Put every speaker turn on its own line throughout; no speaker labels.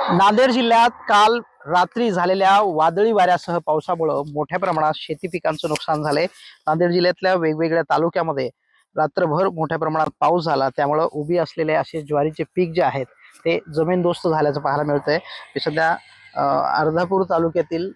नांदेड जिल्ह्यात काल रात्री झालेल्या वादळी वाऱ्यासह पावसामुळे मोठ्या प्रमाणात शेती पिकांचं नुकसान झाले। नांदेड जिल्ह्यातल्या वेगवेगळ्या तालुक्यामध्ये रात्रभर मोठ्या प्रमाणात पाऊस झाला, त्यामुळे उभी असलेले असे ज्वारीचे पीक जे आहेत ते जमीनदोस्त झाल्याचं पाहायला मिळतंय। मी सध्या अर्धापूर तालुक्यातील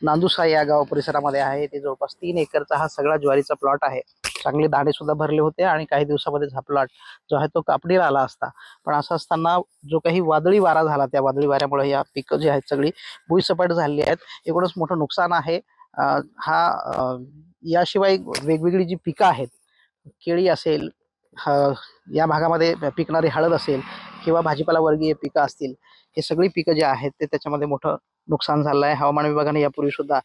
नांदुसा या गाव परिसरामध्ये आहे। ते जवळपास 3 एकरचा हा सगळा ज्वारीचा प्लॉट आहे। चांगले दाणे सुद्धा भरले होते आणि काही दिवसामध्ये हा प्लॉट जो आहे तो कापणीला आला असता, पण असं असताना जो काही वादळी वारा झाला, त्या वादळी वाऱ्यामुळे या पिकं जी आहेत सगळी भुईसपाट झालेली आहेत। एकूणच मोठं नुकसान आहे। याशिवाय वेगवेगळी जी पिकं आहेत, केळी असेल, या भागामध्ये पिकणारी हळद असेल किंवा भाजीपाला वर्गीय पिकं असतील, हे सगळी पिकं जे आहेत ते त्याच्यामध्ये मोठं नुकसान झालं आहे। हवामान विभागाने यापूर्वी सुद्धा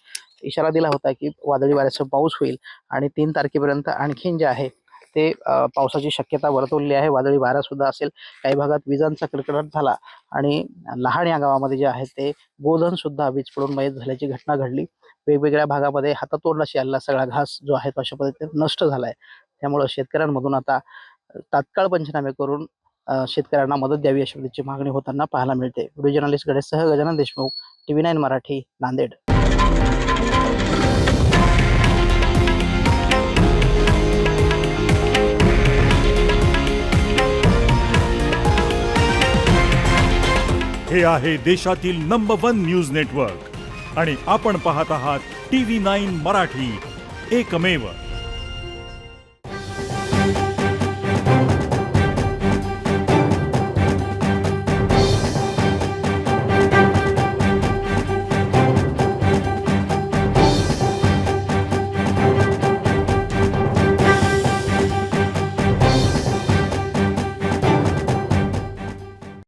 इशारा दिला होता की वादळी वाऱ्यासह पाऊस होईल आणि 3 तारखेपर्यंत आणखीन जे आहे ते पावसाची शक्यता वर्तवलेली आहे। वादळी वारा सुद्धा असेल, काही भागात विजांचा कडकडाट झाला आणि लहान या गावामध्ये जे आहे ते गोधन सुद्धा वीज पडून मयत झाल्याची घटना घडली। वेगवेगळ्या भागामध्ये हातातोंड अशी आलेला सगळा घास जो आहे तो अशा पद्धतीने नष्ट झालाय। त्यामुळे शेतकऱ्यांमधून आता तात्काळ पंचनामे करून शेतकऱ्यांना मदत द्यावी अशी पद्धतीची मागणी होताना पाहायला मिळते। व्हिडिओ जर्नलिस्ट गणेशसह गजानन देशमुख, TV9 मराठी, नांदेड।
हे आहे देशातील नंबर 1 न्यूज नेटवर्क आणि आपण पाहत आहात TV9 मराठी, एकमेव।